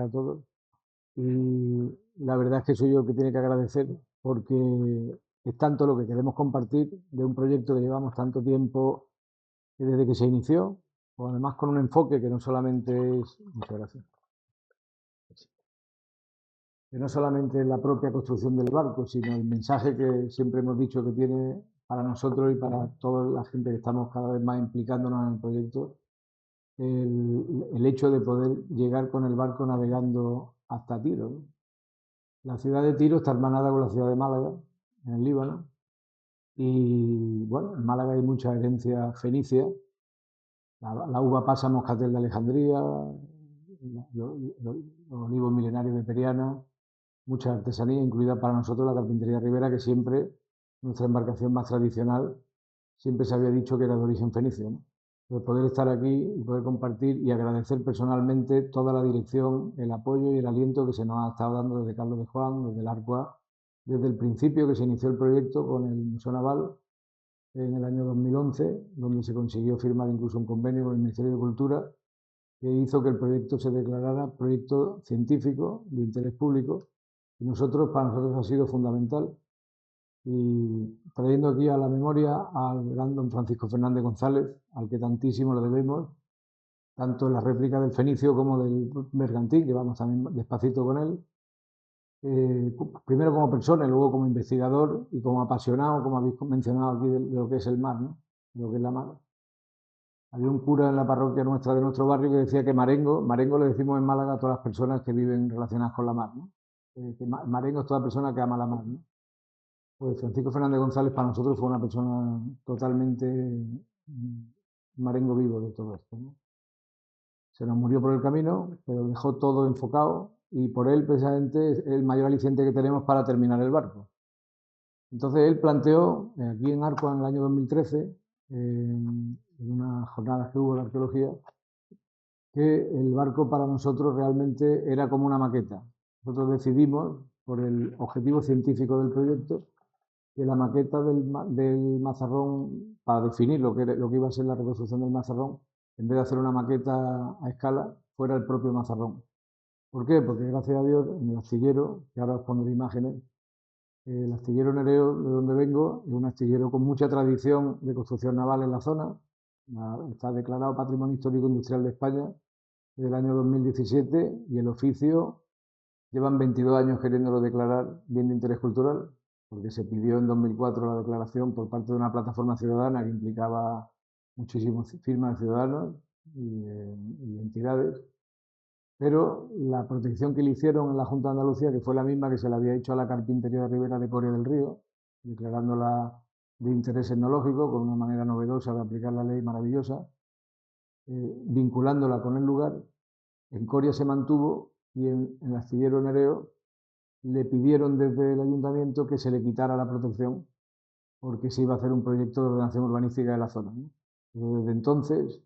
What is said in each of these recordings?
a todos. Y la verdad es que soy yo el que tiene que agradecer porque es tanto lo que queremos compartir de un proyecto que llevamos tanto tiempo desde que se inició, o además con un enfoque que no solamente es, muchas gracias, que no solamente es la propia construcción del barco, sino el mensaje que siempre hemos dicho que tiene para nosotros y para toda la gente que estamos cada vez más implicándonos en el proyecto, el hecho de poder llegar con el barco navegando hasta Tiro, ¿no? La ciudad de Tiro está hermanada con la ciudad de Málaga, en el Líbano, y bueno, en Málaga hay mucha herencia fenicia. La uva pasa a Moscatel de Alejandría, los olivos milenarios de Periana, mucha artesanía, incluida para nosotros la carpintería Ribera, que siempre, nuestra embarcación más tradicional, siempre se había dicho que era de origen fenicio, ¿no? De poder estar aquí y poder compartir y agradecer personalmente toda la dirección, el apoyo y el aliento que se nos ha estado dando desde Carlos de Juan, desde el Arcoa, desde el principio que se inició el proyecto con el Museo Naval en el año 2011, donde se consiguió firmar incluso un convenio con el Ministerio de Cultura que hizo que el proyecto se declarara proyecto científico de interés público y para nosotros ha sido fundamental. Y trayendo aquí a la memoria al gran don Francisco Fernández González, al que tantísimo le debemos, tanto en la réplica del Fenicio como del Mercantil, que vamos también despacito con él, primero como persona y luego como investigador y como apasionado, como habéis mencionado aquí, de lo que es el mar, ¿no? De lo que es la mar. Había un cura en la parroquia nuestra de nuestro barrio que decía que marengo le decimos en Málaga a todas las personas que viven relacionadas con la mar, ¿no? Que marengo es toda persona que ama la mar, ¿no? Pues Francisco Fernández González para nosotros fue una persona totalmente marengo vivo de todo esto, ¿no? Se nos murió por el camino, pero dejó todo enfocado y por él precisamente es el mayor aliciente que tenemos para terminar el barco. Entonces él planteó aquí en Arco en el año 2013, en unas jornadas que hubo de arqueología, que el barco para nosotros realmente era como una maqueta. Nosotros decidimos, por el objetivo científico del proyecto, que la maqueta del Mazarrón, para definir lo que iba a ser la reconstrucción del Mazarrón, en vez de hacer una maqueta a escala, fuera el propio Mazarrón. ¿Por qué? Porque gracias a Dios, en el astillero, que ahora os pondré imágenes, el astillero Nereo, de donde vengo, es un astillero con mucha tradición de construcción naval en la zona. Está declarado Patrimonio Histórico Industrial de España desde el año 2017 y el oficio llevan 22 años queriéndolo declarar bien de interés cultural, porque se pidió en 2004 la declaración por parte de una plataforma ciudadana que implicaba muchísimas firmas de ciudadanos y entidades, pero la protección que le hicieron en la Junta de Andalucía, que fue la misma que se le había hecho a la carpintería de Ribera de Coria del Río, declarándola de interés etnológico, con una manera novedosa de aplicar la ley maravillosa, vinculándola con el lugar, en Coria se mantuvo y en el astillero Nereo le pidieron desde el ayuntamiento que se le quitara la protección porque se iba a hacer un proyecto de ordenación urbanística de la zona, ¿no? Desde entonces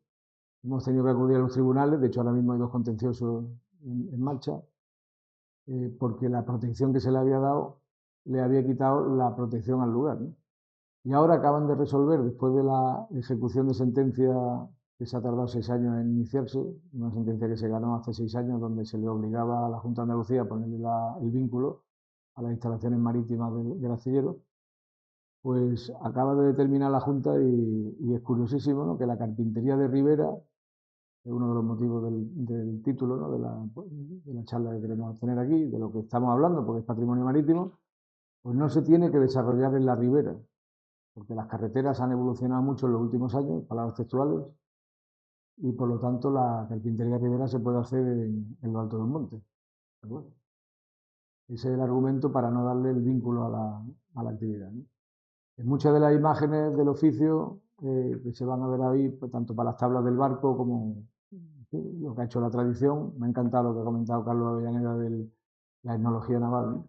hemos tenido que acudir a los tribunales, de hecho ahora mismo hay dos contenciosos en marcha, porque la protección que se le había dado le había quitado la protección al lugar, ¿no? Y ahora acaban de resolver, después de la ejecución de sentencia que se ha tardado 6 años en iniciarse, una sentencia que se ganó hace 6 años, donde se le obligaba a la Junta de Andalucía a ponerle el vínculo a las instalaciones marítimas del astillero, pues acaba de determinar la Junta y es curiosísimo, ¿no?, que la carpintería de Ribera, es uno de los motivos del título, ¿no?, de la charla que queremos tener aquí, de lo que estamos hablando, porque es patrimonio marítimo, pues no se tiene que desarrollar en la ribera, porque las carreteras han evolucionado mucho en los últimos años, palabras textuales, y por lo tanto la carpintería ribera se puede hacer en lo alto del monte. Bueno, ese es el argumento para no darle el vínculo a la actividad, ¿no? En muchas de las imágenes del oficio que se van a ver ahí, pues, tanto para las tablas del barco como ¿sí?, lo que ha hecho la tradición, me ha encantado lo que ha comentado Carlos Avellaneda de la etnología naval, ¿no?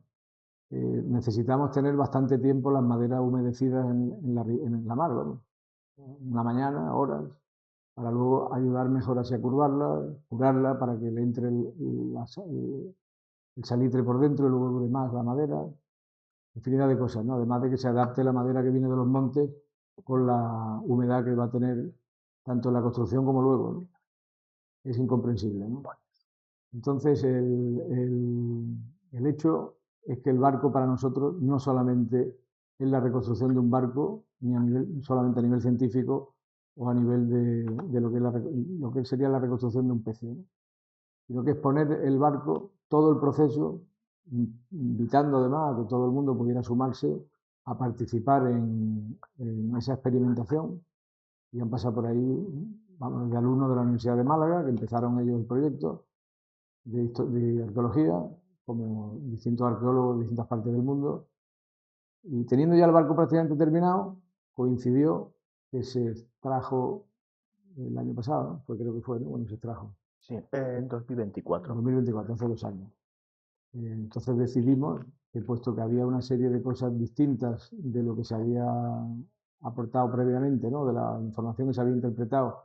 Necesitamos tener bastante tiempo las maderas humedecidas en la mar, ¿no?, una mañana, horas, para luego ayudar mejor así a curarla para que le entre el salitre por dentro y luego dure más la madera, infinidad de cosas, ¿no? Además de que se adapte la madera que viene de los montes con la humedad que va a tener tanto en la construcción como luego, ¿no? Es incomprensible, ¿no? Entonces, el hecho es que el barco para nosotros no solamente es la reconstrucción de un barco, ni a nivel, solamente a nivel científico o a nivel de lo que sería la reconstrucción de un pez, ¿no? Sino que es poner el barco, todo el proceso, invitando además a que todo el mundo pudiera sumarse a participar en esa experimentación. Y han pasado por ahí, vamos, de alumnos de la Universidad de Málaga, que empezaron ellos el proyecto de arqueología, como distintos arqueólogos de distintas partes del mundo. Y teniendo ya el barco prácticamente terminado, coincidió que se extrajo el año pasado, ¿no? Pues creo que fue, ¿no? Bueno, se extrajo. Sí, en 2024. 2024, hace 2 años. Entonces decidimos que, puesto que había una serie de cosas distintas de lo que se había aportado previamente, ¿no? De la información que se había interpretado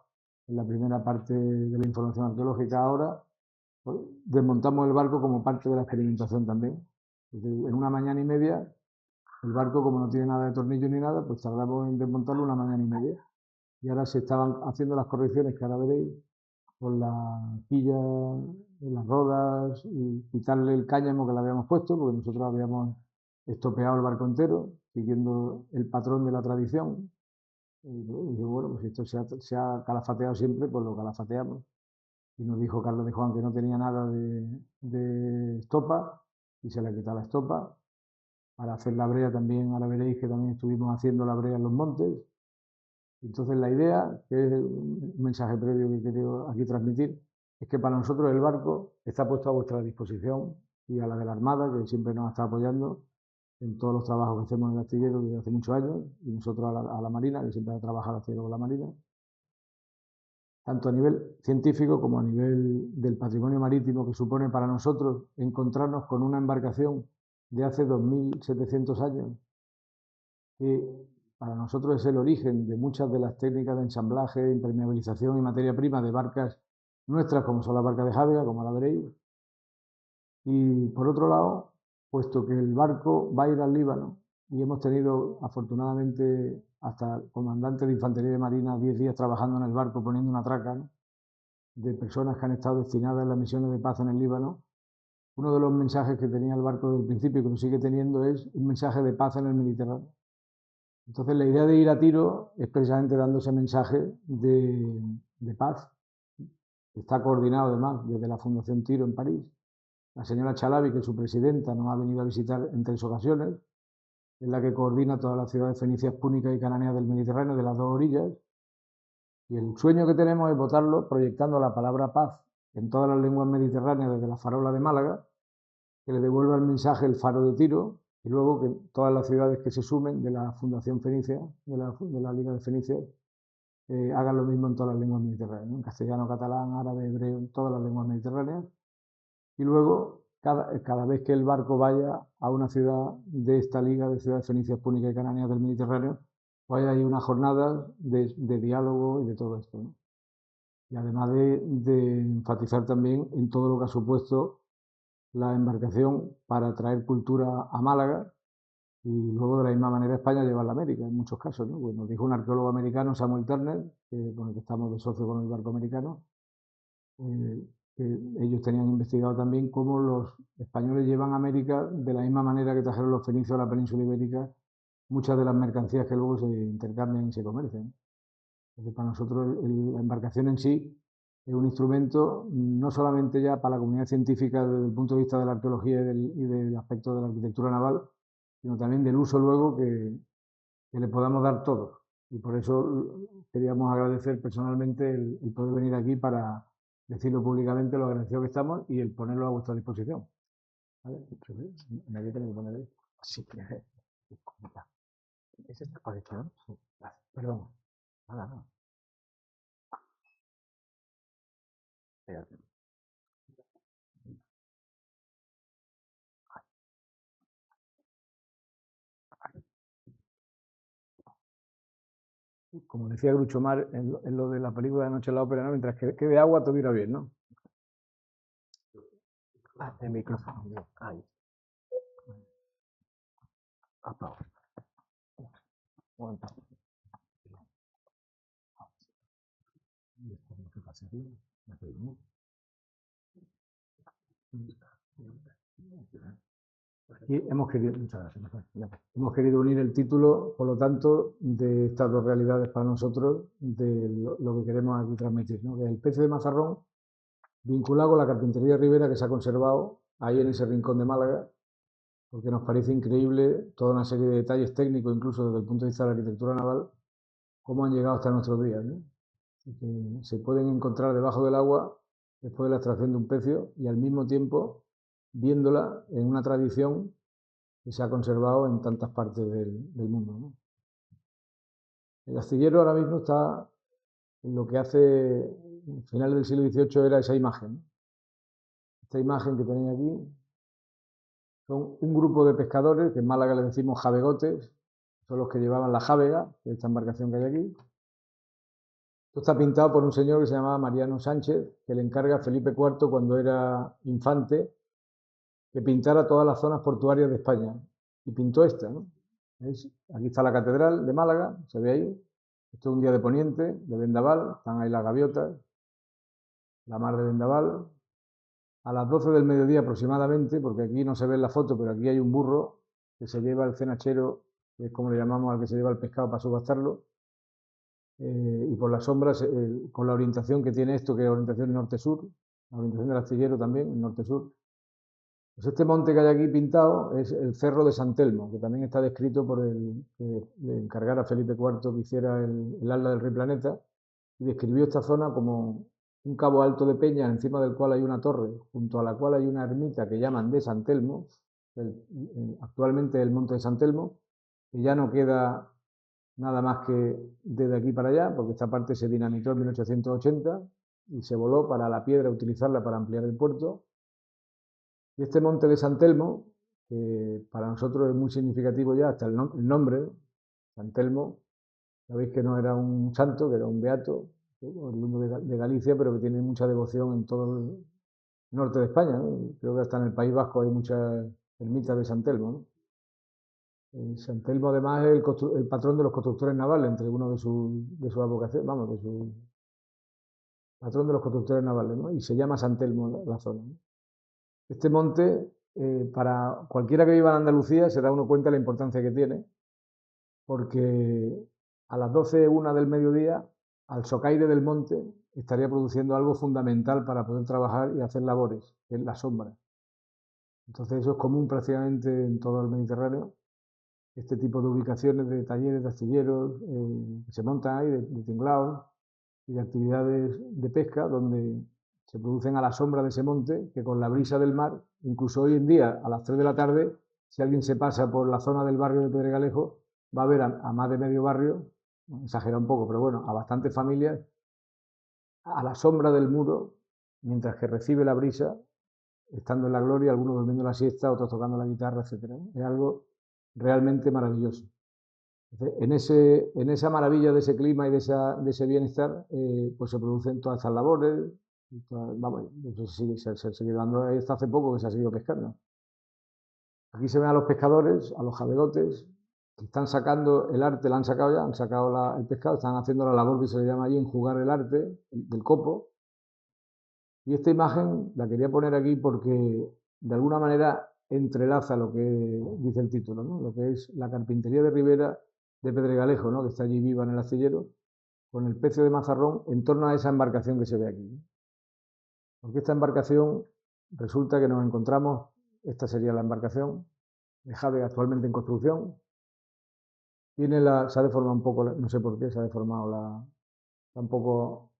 en la primera parte de la información arqueológica, ahora pues, desmontamos el barco como parte de la experimentación también. Entonces, en una mañana y media, el barco, como no tiene nada de tornillo ni nada, pues tardamos en desmontarlo una mañana y media. Y ahora se estaban haciendo las correcciones que ahora veréis, con la quilla, las rodas y quitarle el cáñamo que le habíamos puesto, porque nosotros habíamos estopeado el barco entero, siguiendo el patrón de la tradición. Y bueno, pues esto se ha calafateado siempre, pues lo calafateamos. Y nos dijo Carlos de Juan que no tenía nada de estopa y se le ha quitado la estopa. Para hacer la brea también, ahora veréis que también estuvimos haciendo la brea en los montes. Entonces la idea, que es un mensaje previo que quiero aquí transmitir, es que para nosotros el barco está puesto a vuestra disposición y a la de la Armada, que siempre nos está apoyando en todos los trabajos que hacemos en el astillero desde hace muchos años, y nosotros a la Marina, que siempre ha trabajado el astillero con la Marina, tanto a nivel científico como a nivel del patrimonio marítimo que supone para nosotros encontrarnos con una embarcación de hace 2700 años, que para nosotros es el origen de muchas de las técnicas de ensamblaje, impermeabilización y materia prima de barcas nuestras, como son las barcas de Javea, como la veréis. Y por otro lado, puesto que el barco va a ir al Líbano y hemos tenido afortunadamente hasta el comandante de infantería de marina 10 días trabajando en el barco poniendo una traca, ¿no? De personas que han estado destinadas en las misiones de paz en el Líbano. Uno de los mensajes que tenía el barco desde el principio y que lo sigue teniendo es un mensaje de paz en el Mediterráneo. Entonces la idea de ir a tiro es precisamente dando ese mensaje de paz, que está coordinado además desde la Fundación Tiro en París. La señora Chalabi, que es su presidenta, nos ha venido a visitar en 3 ocasiones, es la que coordina todas las ciudades fenicias, púnicas y cananeas del Mediterráneo, de las dos orillas. Y el sueño que tenemos es votarlo proyectando la palabra paz en todas las lenguas mediterráneas desde la farola de Málaga, que le devuelva el mensaje el faro de Tiro, y luego que todas las ciudades que se sumen de la Fundación Fenicia, de la Liga de Fenicia, hagan lo mismo en todas las lenguas mediterráneas, ¿no? En castellano, catalán, árabe, hebreo, en todas las lenguas mediterráneas. Y luego, cada vez que el barco vaya a una ciudad de esta liga de ciudades fenicias, púnicas y cananeas del Mediterráneo, pues hay una jornada de diálogo y de todo esto, ¿no? Y además de enfatizar también en todo lo que ha supuesto la embarcación para traer cultura a Málaga y luego de la misma manera España llevarla a América en muchos casos, ¿no? Pues nos dijo un arqueólogo americano, Samuel Turner, con el que estamos de socio con el barco americano, que ellos tenían investigado también cómo los españoles llevan a América de la misma manera que trajeron los fenicios a la península ibérica muchas de las mercancías que luego se intercambian y se comercian. Entonces, para nosotros la embarcación en sí es un instrumento no solamente ya para la comunidad científica desde el punto de vista de la arqueología y del aspecto de la arquitectura naval, sino también del uso luego que le podamos dar todos. Y por eso queríamos agradecer personalmente el poder venir aquí para decirlo públicamente lo agradecido que estamos y el ponerlo a vuestra disposición. ¿Vale? Nadie tiene que poner ahí. Sí, ¿es esta posición? Sí. Perdón. Nada, no. Espérate. Como decía Groucho Marx en lo de la película de Noche en la Ópera, ¿no? Mientras que de agua todo irá bien, ¿no? Ah, el micrófono. Ahí. Apago. Aguanta. Y hemos querido, muchas gracias, hemos querido unir el título, por lo tanto, de estas dos realidades para nosotros, de lo que queremos aquí transmitir, ¿no? Que es el pecio de Mazarrón, vinculado con la carpintería de Ribera, que se ha conservado ahí en ese rincón de Málaga, porque nos parece increíble toda una serie de detalles técnicos, incluso desde el punto de vista de la arquitectura naval, cómo han llegado hasta nuestros días, ¿no? Que se pueden encontrar debajo del agua después de la extracción de un pecio y al mismo tiempo viéndola en una tradición que se ha conservado en tantas partes del mundo, ¿no? El astillero ahora mismo está en lo que hace finales del siglo XVIII era esa imagen, ¿no? Esta imagen que tenéis aquí son un grupo de pescadores, que en Málaga le decimos jabegotes, son los que llevaban la jávega, que es esta embarcación que hay aquí. Esto está pintado por un señor que se llamaba Mariano Sánchez, que le encarga a Felipe IV, cuando era infante, que pintara todas las zonas portuarias de España. Y pintó esta, ¿no? ¿Veis? Aquí está la catedral de Málaga, se ve ahí. Esto es un día de poniente, de vendaval, están ahí las gaviotas, la mar de vendaval. A las 12 del mediodía aproximadamente, porque aquí no se ve en la foto, pero aquí hay un burro que se lleva el cenachero, que es como le llamamos al que se lleva el pescado para subastarlo, y por las sombras, con la orientación que tiene esto, que es orientación norte-sur, la orientación del astillero también, norte-sur. Pues este monte que hay aquí pintado es el Cerro de San Telmo, que también está descrito por el que le encargara a Felipe IV que hiciera el Atlas del Rey Planeta, y describió esta zona como un cabo alto de peña encima del cual hay una torre, junto a la cual hay una ermita que llaman de San Telmo, actualmente el monte de San Telmo, que ya no queda nada más que desde aquí para allá, porque esta parte se dinamitó en 1880 y se voló para la piedra, utilizarla para ampliar el puerto. Y este monte de San Telmo, que para nosotros es muy significativo ya, hasta el nombre, San Telmo, sabéis que no era un santo, que era un beato, oriundo de Galicia, pero que tiene mucha devoción en todo el norte de España, ¿no? Creo que hasta en el País Vasco hay muchas ermitas de San Telmo, ¿no? San Telmo además es el patrón de los constructores navales, entre uno de sus advocaciones, vamos, de su patrón de los constructores navales, ¿no? Y se llama San Telmo la zona, ¿no? Este monte, para cualquiera que viva en Andalucía, se da uno cuenta de la importancia que tiene, porque a las 12:01 del mediodía, al socaire del monte, estaría produciendo algo fundamental para poder trabajar y hacer labores, que es la sombra. Entonces eso es común prácticamente en todo el Mediterráneo, este tipo de ubicaciones de talleres, de astilleros, que se montan ahí, de tinglados y de actividades de pesca, donde se producen a la sombra de ese monte, que con la brisa del mar, incluso hoy en día, a las 3 de la tarde, si alguien se pasa por la zona del barrio de Pedregalejo, va a ver a más de medio barrio, exagera un poco, pero bueno, a bastantes familias, a la sombra del muro, mientras que recibe la brisa, estando en la gloria, algunos durmiendo la siesta, otros tocando la guitarra, etc. Es algo realmente maravilloso. En esa maravilla de ese clima y de ese bienestar, pues se producen todas estas labores. Vamos, se sigue dando esto hace poco que se ha seguido pescando. Aquí se ven a los pescadores, a los jabegotes, que están sacando el arte, la han sacado ya, han sacado el pescado, están haciendo la labor que se le llama allí enjugar el arte del copo. Y esta imagen la quería poner aquí porque de alguna manera entrelaza lo que dice el título, ¿no? Lo que es la carpintería de Ribera de Pedregalejo, ¿no? Que está allí viva en el astillero, con el pecio de Mazarrón en torno a esa embarcación que se ve aquí, ¿no? Porque esta embarcación resulta que nos encontramos, esta sería la embarcación de Jave actualmente en construcción, se ha deformado un poco, no sé por qué, se ha deformado tampoco.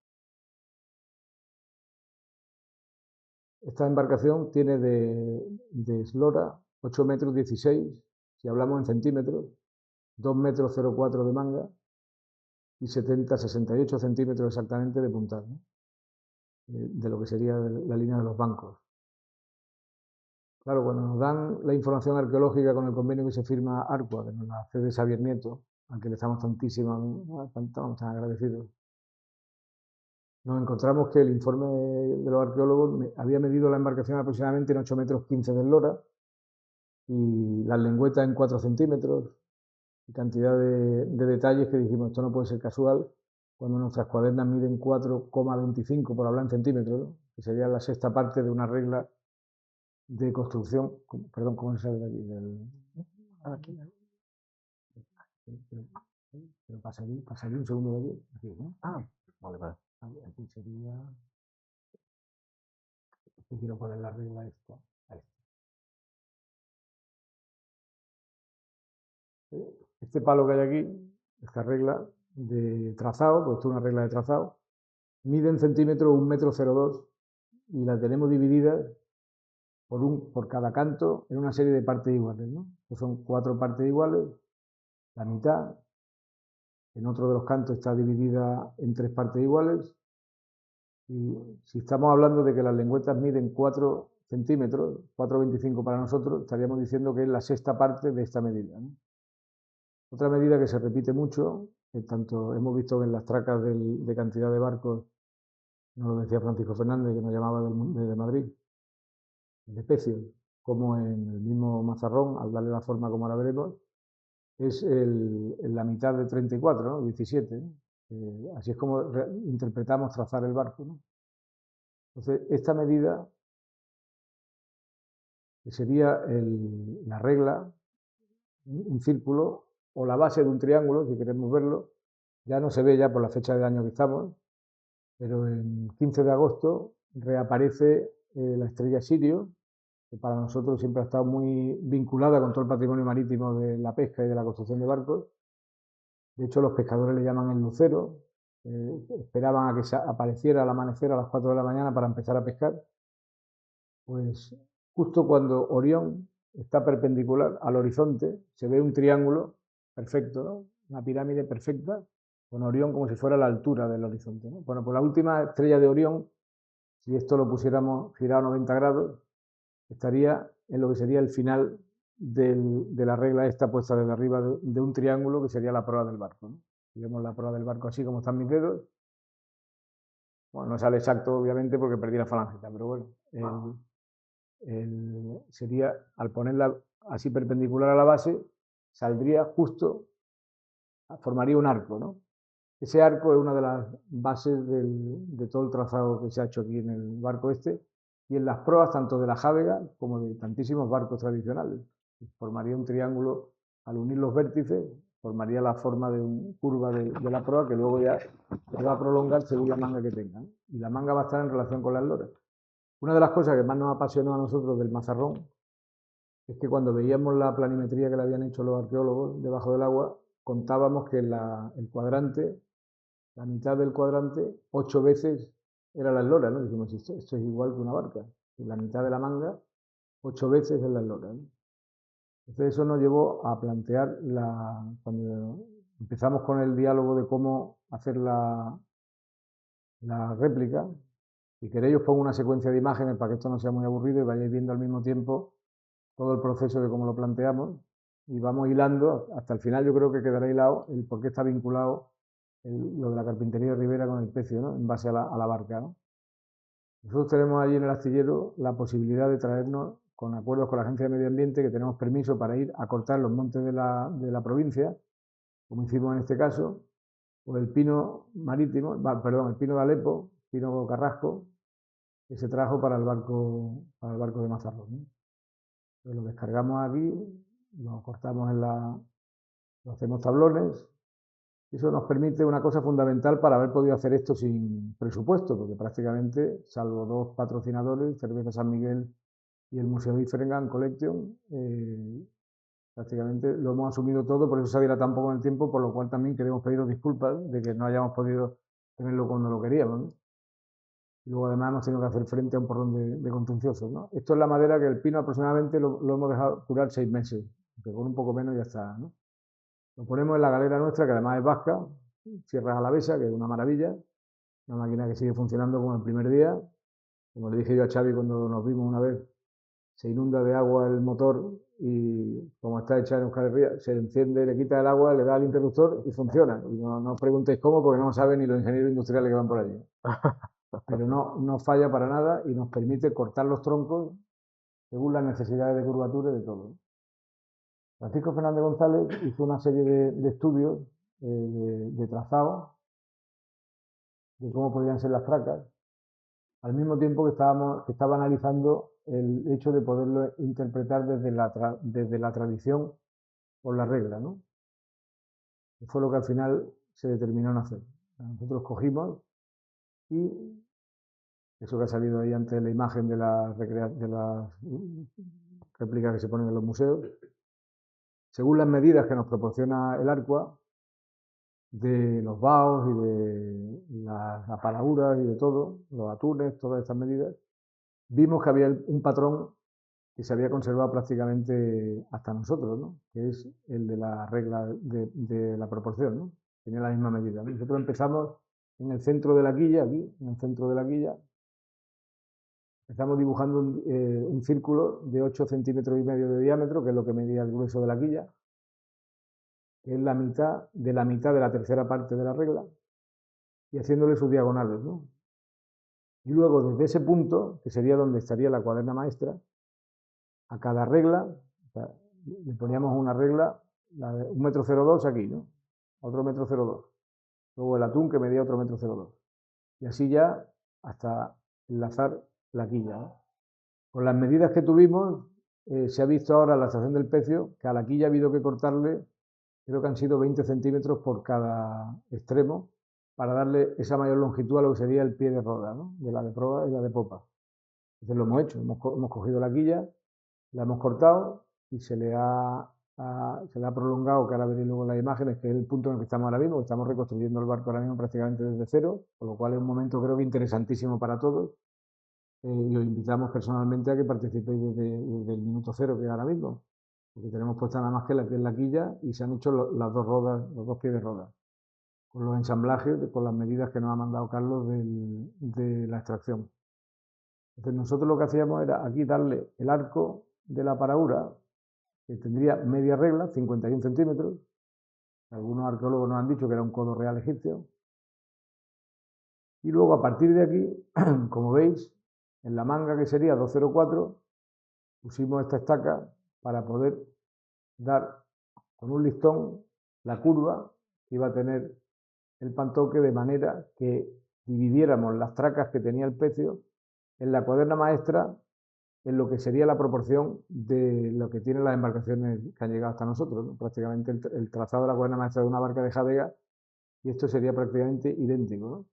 Esta embarcación tiene de eslora 8 metros 16, si hablamos en centímetros, 2 metros 04 de manga y 68 centímetros exactamente de puntal, ¿no? De lo que sería la línea de los bancos. Claro, cuando nos dan la información arqueológica con el convenio que se firma Arcua, que nos la cede Xavier Nieto, al que le estamos tan agradecidos, nos encontramos que el informe de los arqueólogos había medido la embarcación aproximadamente en 8 metros 15 de eslora y las lengüetas en 4 centímetros, y cantidad de detalles que dijimos, esto no puede ser casual, cuando nuestras cuadernas miden 4,25 por hablar en centímetros, ¿no? Que sería la sexta parte de una regla de construcción, perdón, ¿cómo se sale de aquí? Pero pasaría un segundo de aquí, ¿no? Vale, vale. Aquí sería, aquí quiero poner la regla esta. Ahí. Este palo que hay aquí, esta regla de trazado, pues esto es una regla de trazado, mide en centímetros 1,02 m y la tenemos dividida por cada canto en una serie de partes iguales, ¿no? Pues son 4 partes iguales, la mitad, en otro de los cantos está dividida en 3 partes iguales, y si estamos hablando de que las lengüetas miden 4 centímetros, 4,25 para nosotros, estaríamos diciendo que es la sexta parte de esta medida, ¿no? Otra medida que se repite mucho, que tanto hemos visto en las tracas de cantidad de barcos, nos lo decía Francisco Fernández, que nos llamaba de Madrid, de pecios, como en el mismo Mazarrón, al darle la forma como ahora veremos, es la mitad de 34, ¿no? 17. Así es como interpretamos trazar el barco, ¿no? Entonces, esta medida, que sería la regla, un círculo, o la base de un triángulo, si queremos verlo, ya no se ve ya por la fecha de año que estamos, pero el 15 de agosto reaparece la estrella Sirio, que para nosotros siempre ha estado muy vinculada con todo el patrimonio marítimo de la pesca y de la construcción de barcos. De hecho, los pescadores le llaman el lucero, esperaban a que apareciera al amanecer a las 4 de la mañana para empezar a pescar. Pues justo cuando Orión está perpendicular al horizonte, se ve un triángulo perfecto, ¿no? Una pirámide perfecta, con Orión como si fuera la altura del horizonte, ¿no? Bueno, pues la última estrella de Orión, si esto lo pusiéramos girado a 90 grados, estaría en lo que sería el final de la regla esta puesta desde arriba de un triángulo, que sería la proa del barco, ¿no? Si vemos la proa del barco así como están mis dedos, bueno, no sale exacto obviamente porque perdí la falangeta, pero bueno, sería, al ponerla así perpendicular a la base, saldría justo, formaría un arco, ¿no? Ese arco es una de las bases de todo el trazado que se ha hecho aquí en el barco este y en las proas tanto de la Jávega como de tantísimos barcos tradicionales. Formaría un triángulo al unir los vértices, formaría la forma de una curva de la proa que luego ya se va a prolongar según la manga que tenga, ¿no? Y la manga va a estar en relación con las loras. Una de las cosas que más nos apasionó a nosotros del Mazarrón es que cuando veíamos la planimetría que le habían hecho los arqueólogos debajo del agua, contábamos que el cuadrante, la mitad del cuadrante, 8 veces era la eslora, ¿no? Dijimos, esto es igual que una barca. La mitad de la manga, 8 veces es la eslora, ¿no? Entonces eso nos llevó a plantear, cuando empezamos con el diálogo de cómo hacer la réplica. Si queréis os pongo una secuencia de imágenes para que esto no sea muy aburrido y vayáis viendo al mismo tiempo todo el proceso de cómo lo planteamos y vamos hilando hasta el final. Yo creo que quedará hilado el por qué está vinculado lo de la carpintería de Ribera con el pecio, ¿no? En base a la barca, ¿no? Nosotros tenemos allí en el astillero la posibilidad de traernos, con acuerdos con la Agencia de Medio Ambiente, que tenemos permiso para ir a cortar los montes de la provincia, como hicimos en este caso, o el pino marítimo, perdón, el pino de Alepo, pino carrasco, que se trajo para el barco de Mazarrón, ¿no? Entonces lo descargamos aquí, lo cortamos lo hacemos tablones. Eso nos permite una cosa fundamental para haber podido hacer esto sin presupuesto, porque prácticamente, salvo 2 patrocinadores, Cerveza San Miguel y el Museo de Ifrengan Collection, prácticamente lo hemos asumido todo, por eso se diera tan poco en el tiempo, por lo cual también queremos pediros disculpas de que no hayamos podido tenerlo cuando lo queríamos, ¿no? Y luego además hemos tenido que hacer frente a un porrón de contenciosos, ¿no? Esto es la madera que el pino aproximadamente lo hemos dejado curar 6 meses, pero con un poco menos ya está, ¿no? Lo ponemos en la galera nuestra, que además es vasca, Sierras Alavesa, que es una maravilla, una máquina que sigue funcionando como el primer día. Como le dije yo a Xavi cuando nos vimos una vez, se inunda de agua el motor y como está hecha en Euskal Herria, se enciende, le quita el agua, le da al interruptor y funciona. Y no os preguntéis cómo, porque no lo saben ni los ingenieros industriales que van por allí. Pero no falla para nada y nos permite cortar los troncos según las necesidades de curvatura y de todo. Francisco Fernández González hizo una serie de estudios de trazado, de cómo podían ser las tracas, al mismo tiempo que estaba analizando el hecho de poderlo interpretar desde la tradición por la regla, ¿no? Fue lo que al final se determinó en hacer. Nosotros cogimos y eso que ha salido ahí antes, la imagen de la réplica que se ponen en los museos, según las medidas que nos proporciona el ARCUA, de los baos y de las apaladuras y de todo, los atunes, todas estas medidas, vimos que había un patrón que se había conservado prácticamente hasta nosotros, ¿no? Que es el de la regla de la proporción, ¿no? Tenía la misma medida, ¿no? Nosotros empezamos en el centro de la quilla, aquí, en el centro de la quilla, empezamos dibujando un círculo de 8,5 centímetros de diámetro, que es lo que medía el grueso de la quilla, que es la mitad de la tercera parte de la regla, y haciéndole sus diagonales, ¿no? Y luego desde ese punto, que sería donde estaría la cuaderna maestra, a cada regla, o sea, le poníamos una regla, la de 1,02 m aquí, ¿no? Otro 1,02 m. Luego el atún que medía otro 1,02 m. Y así ya hasta enlazar la quilla, ¿no? Con las medidas que tuvimos, se ha visto ahora en la estación del Pecio que a la quilla ha habido que cortarle, creo que han sido 20 centímetros por cada extremo, para darle esa mayor longitud a lo que sería el pie de roda, ¿no? De la de proa y la de popa. Entonces lo hemos hecho, hemos cogido la quilla, la hemos cortado y se le ha prolongado, que ahora veréis luego en las imágenes, que es el punto en el que estamos ahora mismo, que estamos reconstruyendo el barco ahora mismo prácticamente desde cero, con lo cual es un momento creo que interesantísimo para todos. Y os invitamos personalmente a que participéis desde el minuto cero, que es ahora mismo, porque tenemos puesta nada más que es la quilla y se han hecho las dos rodas, los dos pies de roda, con los ensamblajes, con las medidas que nos ha mandado Carlos de la extracción. Entonces nosotros lo que hacíamos era aquí darle el arco de la paradura, que tendría media regla, 51 centímetros. Algunos arqueólogos nos han dicho que era un codo real egipcio. Y luego a partir de aquí, como veis, en la manga que sería 204, pusimos esta estaca para poder dar con un listón la curva que iba a tener el pantoque, de manera que dividiéramos las tracas que tenía el pecio en la cuaderna maestra en lo que sería la proporción de lo que tienen las embarcaciones que han llegado hasta nosotros, ¿no? Prácticamente el trazado de la cuaderna maestra de una barca de Jávega, y esto sería prácticamente idéntico, ¿no?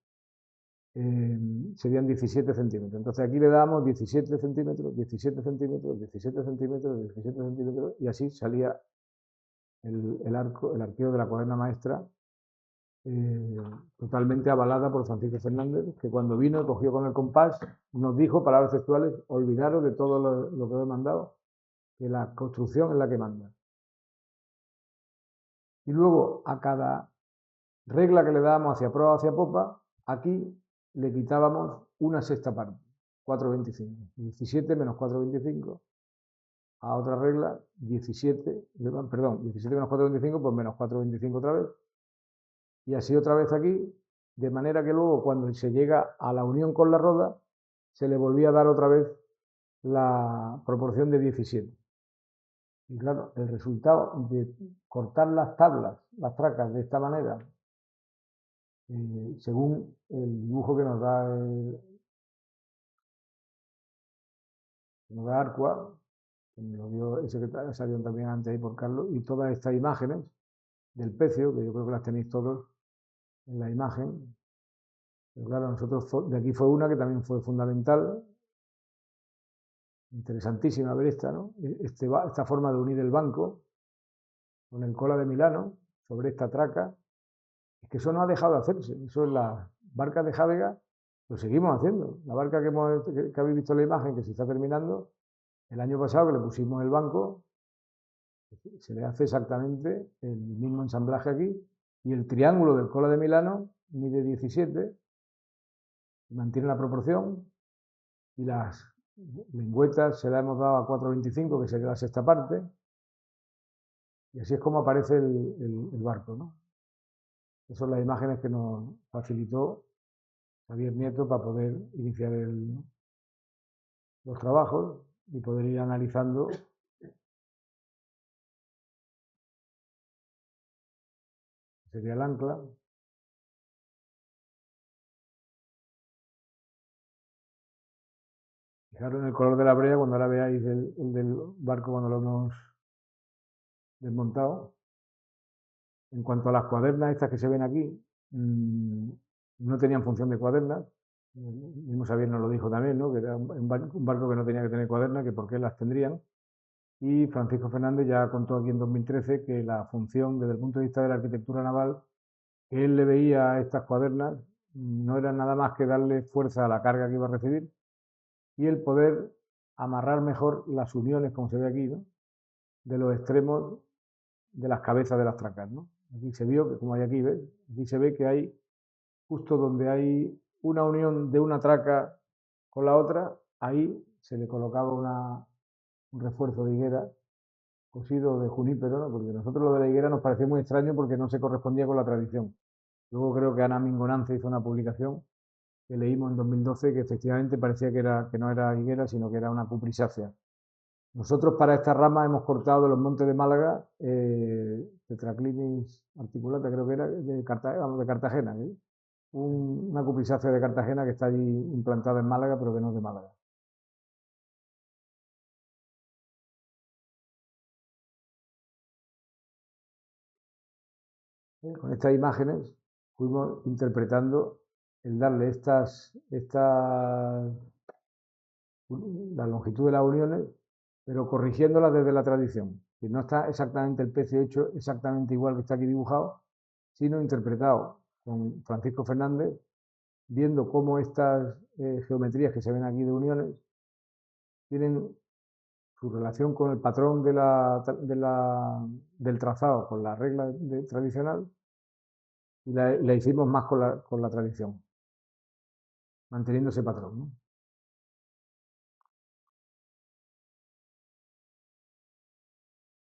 Serían 17 centímetros. Entonces aquí le damos 17 centímetros, 17 centímetros, 17 centímetros, 17 centímetros, y así salía el arqueo de la cuaderna maestra, totalmente avalada por Francisco Fernández, que cuando vino, cogió con el compás, nos dijo, palabras textuales: olvidaros de todo lo que os he mandado, que la construcción es la que manda. Y luego a cada regla que le dábamos hacia proa o hacia popa, aquí le quitábamos una sexta parte, 4,25. 17 menos 4,25. A otra regla, 17 menos 4,25, pues menos 4,25 otra vez. Y así otra vez aquí, de manera que luego cuando se llega a la unión con la roda, se le volvía a dar otra vez la proporción de 17. Y claro, el resultado de cortar las tablas, las tracas de esta manera, según el dibujo que nos da ARCUA, que me lo dio ese que salió también antes ahí por Carlos, y todas estas imágenes del pecio, que yo creo que las tenéis todos en la imagen. Pero claro, nosotros de aquí fue una que también fue fundamental, interesantísima ver esta, ¿no? Esta forma de unir el banco con el cola de Milano sobre esta traca. Es que eso no ha dejado de hacerse. Eso en las barcas de Jávega lo seguimos haciendo. La barca que habéis visto en la imagen, que se está terminando, el año pasado que le pusimos el banco, se le hace exactamente el mismo ensamblaje aquí, y el triángulo del cola de Milano mide 17, mantiene la proporción, y las lengüetas se las hemos dado a 4,25, que sería la sexta parte, y así es como aparece el barco, ¿no? Esas son las imágenes que nos facilitó Javier Nieto para poder iniciar los trabajos y poder ir analizando sería el ancla. Fijaros en el color de la brea cuando ahora veáis el del barco cuando lo hemos desmontado. En cuanto a las cuadernas estas que se ven aquí, no tenían función de cuadernas. El mismo Xavier nos lo dijo también, ¿no? Que era un barco que no tenía que tener cuadernas, que por qué las tendrían. Y Francisco Fernández ya contó aquí en 2013 que la función, desde el punto de vista de la arquitectura naval, que él le veía a estas cuadernas, no era nada más que darle fuerza a la carga que iba a recibir y el poder amarrar mejor las uniones, como se ve aquí, ¿no? De los extremos de las cabezas de las tracas, ¿no? Aquí se vio que, como hay aquí, ¿ves? Aquí se ve que hay, justo donde hay una unión de una traca con la otra, ahí se le colocaba un refuerzo de higuera cosido de junípero, ¿no? Porque nosotros lo de la higuera nos pareció muy extraño porque no se correspondía con la tradición. Luego creo que Ana Mingonance hizo una publicación que leímos en 2012 que efectivamente parecía que no era higuera, sino que era una cuprisácea. Nosotros para esta rama hemos cortado de los montes de Málaga Tetraclinis articulata, creo que era, de Cartagena, ¿eh? Una cuprisácea de Cartagena que está allí implantada en Málaga, pero que no es de Málaga. Con estas imágenes fuimos interpretando el darle la longitud de las uniones, pero corrigiéndolas desde la tradición. Que no está exactamente el pecio hecho exactamente igual que está aquí dibujado, sino interpretado con Francisco Fernández, viendo cómo estas geometrías que se ven aquí de uniones tienen su relación con el patrón del trazado, con la regla tradicional, y la hicimos más con la tradición, manteniendo ese patrón, ¿no?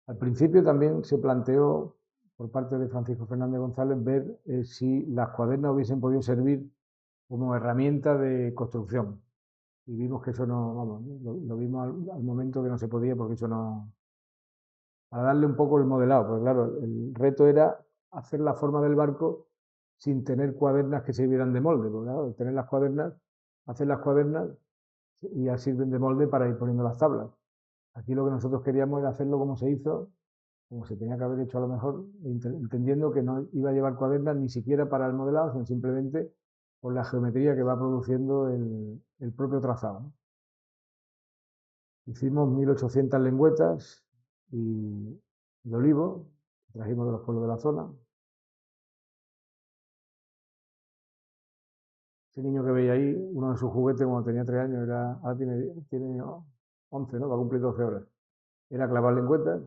Al principio también se planteó por parte de Francisco Fernández González ver si las cuadernas hubiesen podido servir como herramienta de construcción. Y vimos que eso no, vamos, lo vimos al momento que no se podía porque eso no... Para darle un poco el modelado, porque claro, el reto era hacer la forma del barco sin tener cuadernas que sirvieran de molde, porque claro, tener las cuadernas, hacer las cuadernas y ya sirven de molde para ir poniendo las tablas. Aquí lo que nosotros queríamos era hacerlo como se hizo, como se tenía que haber hecho a lo mejor, entendiendo que no iba a llevar cuadernas ni siquiera para el modelado, sino simplemente por la geometría que va produciendo el propio trazado, ¿no? Hicimos 1800 lengüetas de olivo, que trajimos de los pueblos de la zona. Ese niño que veía ahí, uno de sus juguetes cuando tenía 3 años, ahora tiene 11, ¿no? Va a cumplir 12 horas. Era clavar lengüetas,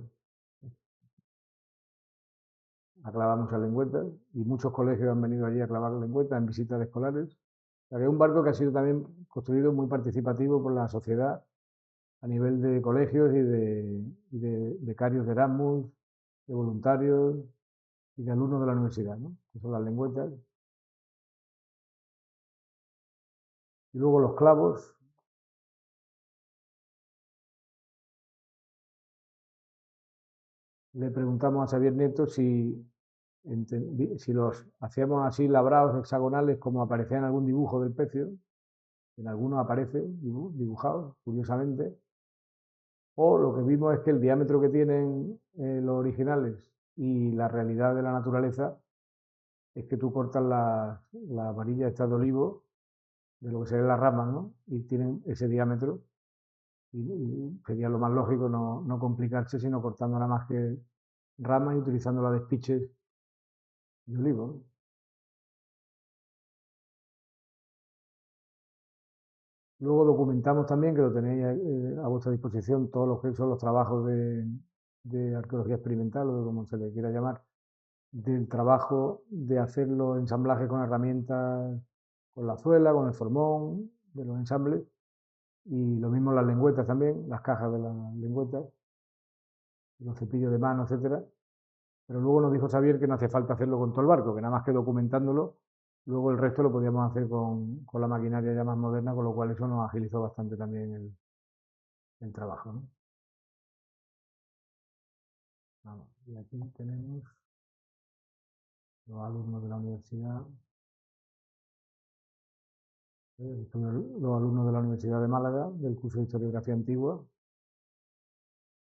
a clavar muchas lengüetas, y muchos colegios han venido allí a clavar lengüetas en visitas escolares. O sea, que es un barco que ha sido también construido muy participativo por la sociedad a nivel de colegios y de becarios de Erasmus, de voluntarios y de alumnos de la universidad, ¿no? Que son las lengüetas. Y luego los clavos. Le preguntamos a Xavier Nieto si los hacíamos así labrados, hexagonales, como aparecía en algún dibujo del pecio. En algunos aparece dibujado, curiosamente. O lo que vimos es que el diámetro que tienen los originales y la realidad de la naturaleza es que tú cortas la varilla esta de olivo, de lo que serían las ramas, ¿no? Y tienen ese diámetro. Y sería lo más lógico no complicarse, sino cortando nada más que ramas y utilizando las despiches de olivo, ¿no? Luego documentamos también, que lo tenéis a vuestra disposición, todos los que son los trabajos de arqueología experimental, o de como se le quiera llamar, del trabajo de hacer los ensamblajes con herramientas, con la suela, con el formón, de los ensambles, y lo mismo las lengüetas también, las cajas de las lengüetas, los cepillos de mano, etcétera. Pero luego nos dijo Xavier que no hace falta hacerlo con todo el barco, que nada más que documentándolo, luego el resto lo podíamos hacer con la maquinaria ya más moderna, con lo cual eso nos agilizó bastante también el trabajo, ¿no? Vamos, y aquí tenemos los alumnos de la universidad. Los alumnos de la Universidad de Málaga, del curso de Historiografía Antigua.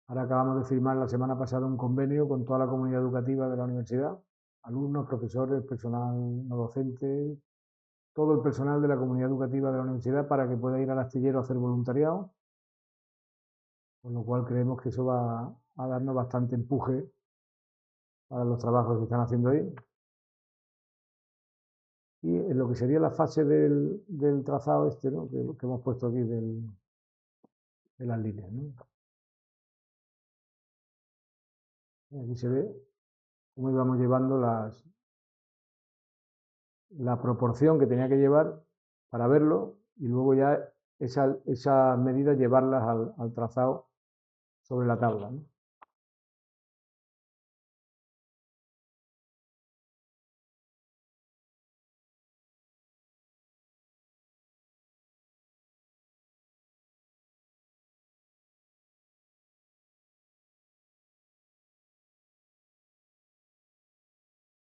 Ahora acabamos de firmar la semana pasada un convenio con toda la comunidad educativa de la universidad, alumnos, profesores, personal no docente, todo el personal de la comunidad educativa de la universidad para que pueda ir al astillero a hacer voluntariado, con lo cual creemos que eso va a darnos bastante empuje para los trabajos que están haciendo ahí. Y en lo que sería la fase del trazado este, ¿no? que hemos puesto aquí de las líneas, ¿no? Aquí se ve cómo íbamos llevando la proporción que tenía que llevar para verlo y luego ya esas medidas llevarlas al trazado sobre la tabla, ¿no?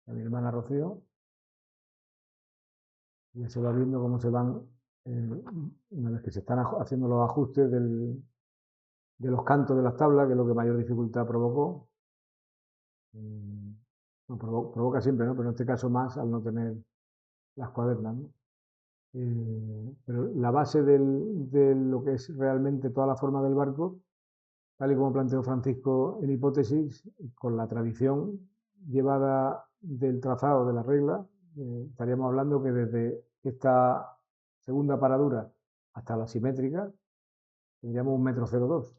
A mi hermana Rocío, ya se va viendo cómo se van, una vez que se están haciendo los ajustes de los cantos de las tablas, que es lo que mayor dificultad provocó. No, provoca siempre, ¿no? Pero en este caso más al no tener las cuadernas, ¿no? Pero la base de lo que es realmente toda la forma del barco, tal y como planteó Francisco en hipótesis, con la tradición llevada del trazado de la regla, estaríamos hablando que desde esta segunda paradura hasta la simétrica tendríamos 1,02 m,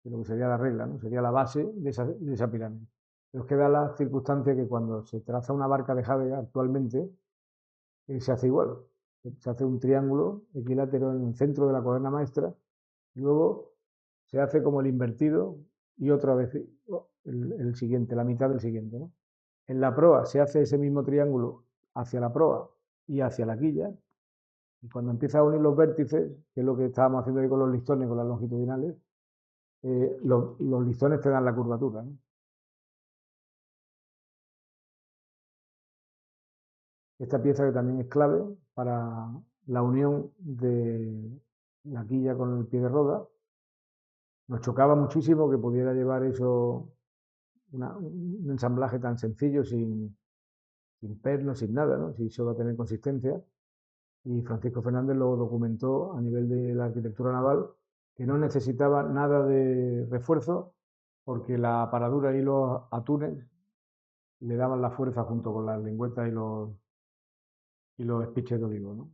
de lo que sería la regla, ¿no? Sería la base de esa pirámide. Pero es que da la circunstancia que cuando se traza una barca de Javega actualmente, se hace igual. Se hace un triángulo equilátero en el centro de la cuaderna maestra, y luego se hace como el invertido y otra vez el siguiente, la mitad del siguiente, ¿no? En la proa se hace ese mismo triángulo hacia la proa y hacia la quilla, y cuando empieza a unir los vértices, que es lo que estábamos haciendo ahí con los listones, con las longitudinales, los listones te dan la curvatura, ¿no? Esta pieza que también es clave para la unión de la quilla con el pie de roda. Nos chocaba muchísimo que pudiera llevar eso, un ensamblaje tan sencillo, sin pernos, sin nada, ¿no? Si eso va a tener consistencia. Y Francisco Fernández lo documentó a nivel de la arquitectura naval, que no necesitaba nada de refuerzo, porque la paradura y los atunes le daban la fuerza junto con las lengüetas y los espiches de olivo, ¿no?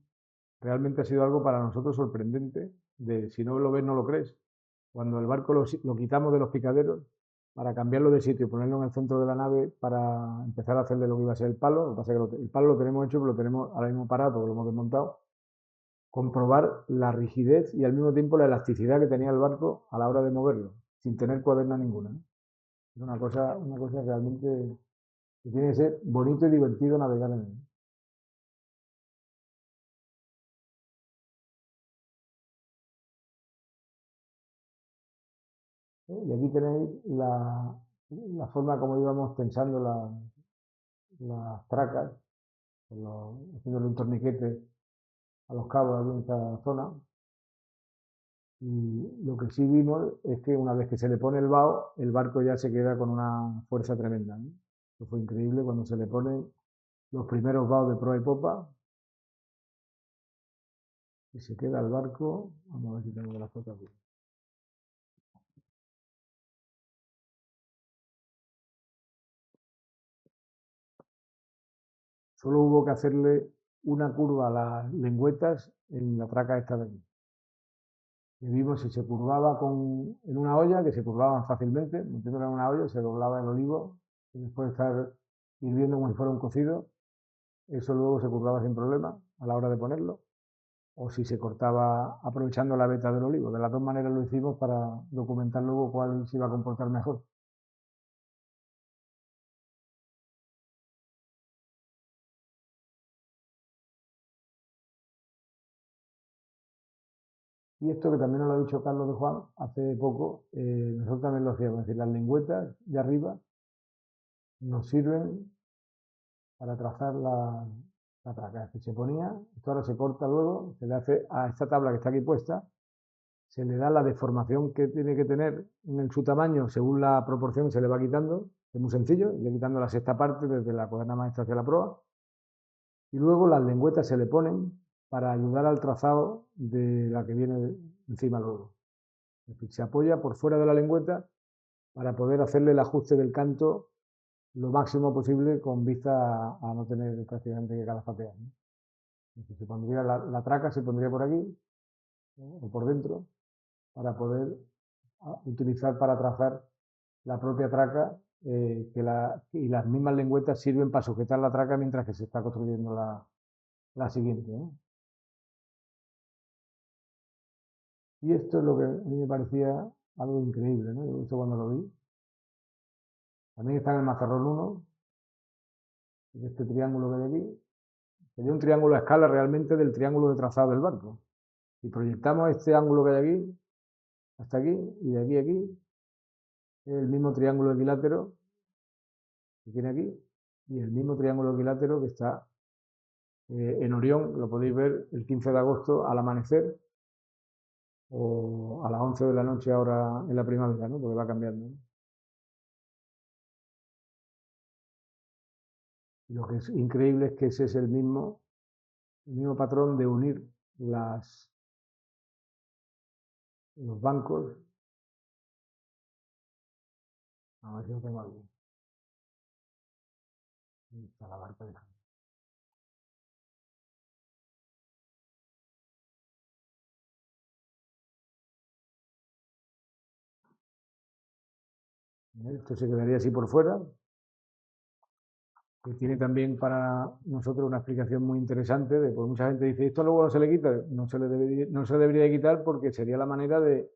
Realmente ha sido algo para nosotros sorprendente, de si no lo ves no lo crees. Cuando el barco lo quitamos de los picaderos para cambiarlo de sitio y ponerlo en el centro de la nave para empezar a hacerle lo que iba a ser el palo, lo que pasa es que el palo lo tenemos hecho, pero lo tenemos ahora mismo parado porque lo hemos desmontado, comprobar la rigidez y al mismo tiempo la elasticidad que tenía el barco a la hora de moverlo, sin tener cuaderna ninguna, ¿no? Es una cosa realmente que tiene que ser bonito y divertido navegar en él. Y aquí tenéis la forma como íbamos tensando las tracas, haciéndole un torniquete a los cabos aquí en esta zona. Y lo que sí vimos es que una vez que se le pone el bao, el barco ya se queda con una fuerza tremenda, ¿no? Eso fue increíble cuando se le ponen los primeros baos de proa y popa, y se queda el barco. Vamos a ver si tengo la foto aquí. Solo hubo que hacerle una curva a las lengüetas en la traca esta de aquí. Y vimos si se curvaba en una olla, que se curvaban fácilmente, metiéndola en una olla, se doblaba el olivo, y después de estar hirviendo como si fuera un cocido, eso luego se curvaba sin problema a la hora de ponerlo, o si se cortaba aprovechando la veta del olivo. De las dos maneras lo hicimos para documentar luego cuál se iba a comportar mejor. Y esto que también nos lo ha dicho Carlos de Juan hace poco, nosotros también lo hacíamos, es decir, las lengüetas de arriba nos sirven para trazar la traca que se ponía, esto ahora se corta luego, se le hace a esta tabla que está aquí puesta, se le da la deformación que tiene que tener en su tamaño según la proporción, se le va quitando, es muy sencillo, le quitando la sexta parte desde la cuaderna maestra hacia la proa, y luego las lengüetas se le ponen para ayudar al trazado de la que viene encima luego. Es decir, se apoya por fuera de la lengüeta para poder hacerle el ajuste del canto lo máximo posible con vista a no tener prácticamente que calafatear, ¿no? Se pondría la traca, se pondría por aquí, ¿no? O por dentro, para poder utilizar para trazar la propia traca y las mismas lengüetas sirven para sujetar la traca mientras que se está construyendo la siguiente, ¿no? Y esto es lo que a mí me parecía algo increíble, ¿no? Esto cuando lo vi. También está en el Mazarrón 1, este triángulo que hay aquí. Sería un triángulo a escala realmente del triángulo de trazado del barco. Si proyectamos este ángulo que hay aquí, hasta aquí, y de aquí a aquí, es el mismo triángulo equilátero que tiene aquí, y el mismo triángulo equilátero que está en Orión, lo podéis ver el 15 de agosto al amanecer, o a las 11 de la noche ahora en la primavera, ¿no? Porque va cambiando, ¿no? Y lo que es increíble es que ese es el mismo patrón de unir los bancos. A ver si lo tengo aquí. Ahí está la barca de esto se quedaría así por fuera, que tiene también para nosotros una explicación muy interesante, pues mucha gente dice, esto luego no se le quita, no se debería de quitar porque sería la manera de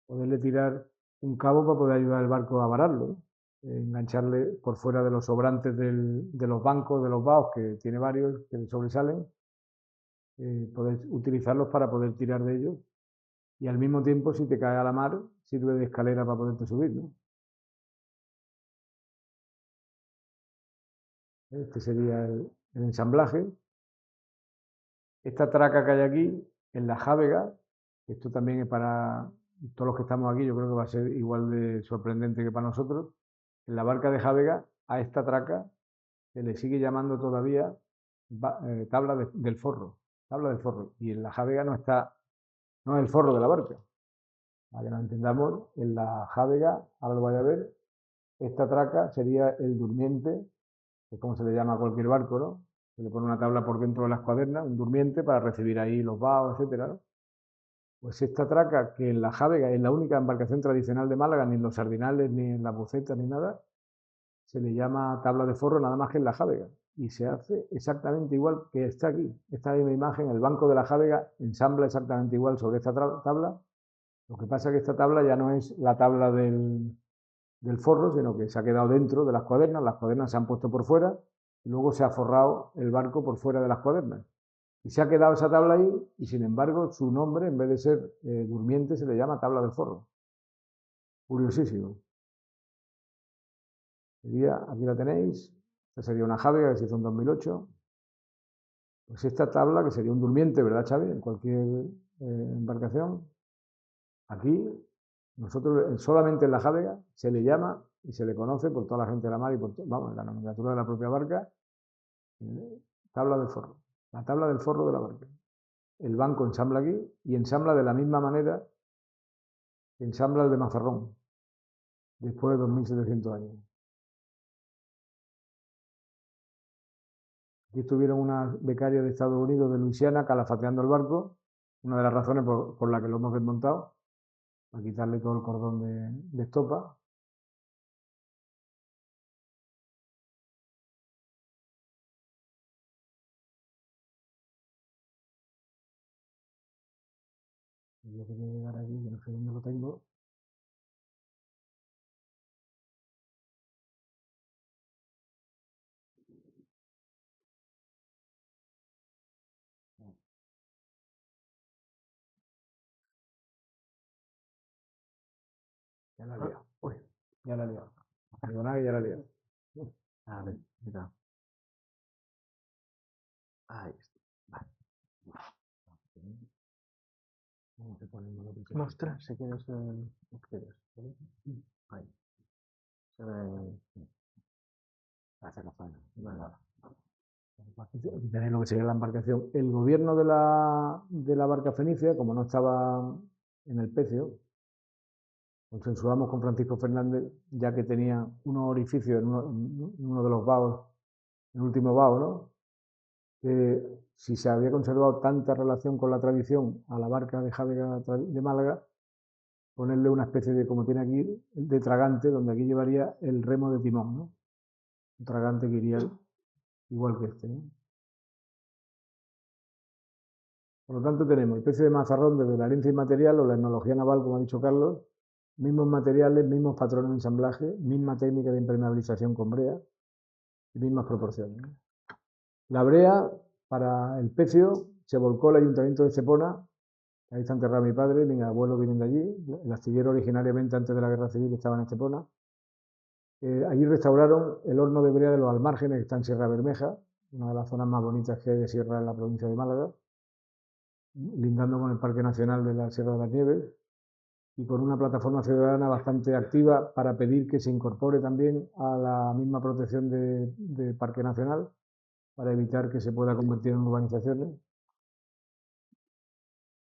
poderle tirar un cabo para poder ayudar al barco a vararlo, ¿no? Engancharle por fuera de los sobrantes de los bancos, de los baos, que tiene varios que le sobresalen, poder utilizarlos para poder tirar de ellos y al mismo tiempo si te cae a la mar sirve de escalera para poderte subir, ¿no? Este sería el ensamblaje. Esta traca que hay aquí en la jávega, esto también es para todos los que estamos aquí, yo creo que va a ser igual de sorprendente que para nosotros. En la barca de jávega, a esta traca se le sigue llamando todavía tabla del forro, tabla del forro. Y en la jávega no es el forro de la barca. Para que nos entendamos, en la jávega, ahora lo vais a ver, esta traca sería el durmiente, que es como se le llama a cualquier barco, ¿no? Se le pone una tabla por dentro de las cuadernas, un durmiente para recibir ahí los baos, etcétera, ¿no? Pues esta traca, que en la jávega es la única embarcación tradicional de Málaga, ni en los sardinales, ni en las bucetas, ni nada, se le llama tabla de forro nada más que en la jávega. Y se hace exactamente igual que está aquí. Esta misma imagen, el banco de la jávega ensambla exactamente igual sobre esta tabla. Lo que pasa es que esta tabla ya no es la tabla del forro, sino que se ha quedado dentro de las cuadernas se han puesto por fuera y luego se ha forrado el barco por fuera de las cuadernas. Y se ha quedado esa tabla ahí y sin embargo su nombre, en vez de ser durmiente, se le llama tabla del forro. Curiosísimo. Aquí la tenéis, esta sería una jávega que se hizo en 2008. Pues esta tabla, que sería un durmiente, ¿verdad, Xavi? En cualquier embarcación. Aquí, nosotros solamente en la jávega se le llama y se le conoce por toda la gente de la mar y por vamos, la nomenclatura de la propia barca, tabla del forro. La tabla del forro de la barca. El banco ensambla aquí y ensambla de la misma manera que ensambla el de Mazarrón, después de 2700 años. Aquí estuvieron unas becarias de Estados Unidos, de Luisiana, calafateando el barco, una de las razones por la que lo hemos desmontado, para quitarle todo el cordón de estopa. Yo quería llegar aquí, que no sé dónde lo tengo. Ya la he liado. Uy, ya la he liado. Perdonad que ya la he liado. A ver, mira. Ahí está. Vale. ¿Cómo se pone el modo que se Mostrar si quieres ustedes. Ahí. Se ve. hace la faena? Nada. Aquí tenéis lo que sería la embarcación. El gobierno de la barca fenicia, como no estaba en el Pecio, consensuamos con Francisco Fernández, ya que tenía unos orificios en uno de los vaos, el último vao, ¿no? Que si se había conservado tanta relación con la tradición a la barca de Jávega de Málaga, ponerle una especie de, como tiene aquí, de tragante, donde aquí llevaría el remo de timón, ¿no? Un tragante que iría igual que este, ¿no? Por lo tanto, tenemos el Pecio de Mazarrón desde la herencia inmaterial o la etnología naval, como ha dicho Carlos, mismos materiales, mismos patrones de ensamblaje, misma técnica de impermeabilización con brea y mismas proporciones. La brea, para el Pecio, se volcó el ayuntamiento de Estepona. Ahí está enterrado mi padre, mis abuelos vienen de allí. El astillero originariamente antes de la guerra civil estaba en Estepona. Allí restauraron el horno de brea de los Almárgenes, que está en Sierra Bermeja, una de las zonas más bonitas que hay de sierra en la provincia de Málaga, lindando con el Parque Nacional de la Sierra de las Nieves, y con una plataforma ciudadana bastante activa para pedir que se incorpore también a la misma protección de Parque Nacional, para evitar que se pueda convertir en urbanizaciones.